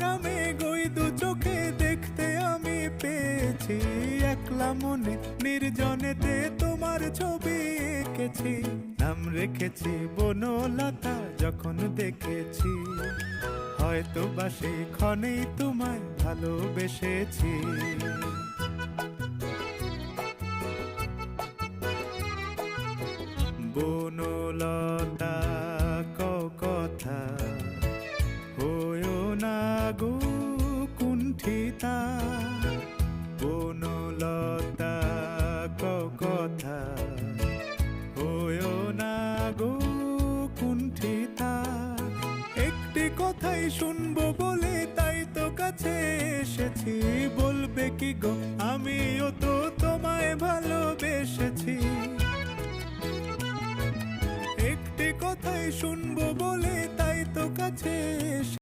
আরামে গই দু চোখে দেখতে আমি পেয়েছি, একলা মনে নির্জনেতে তোমার ছবি এঁকেছি। নাম রেখেছি বনলতা যখন দেখেছি, হয়তো বা সেই ক্ষণেই তোমায় ভালোবেসেছি। বনলতা কথা হয়ো না গো কুণ্ঠিতা, বনলতা কথা হয়ো না গো কুণ্ঠিতা। একটি কথাই শুনবো বলে তাই তো কাছে এসেছি, বলবে কি গো আমিও তো তোমায় ভালোবেসেছি। একটি কথাই শুনবো বলে তাই তো কাছে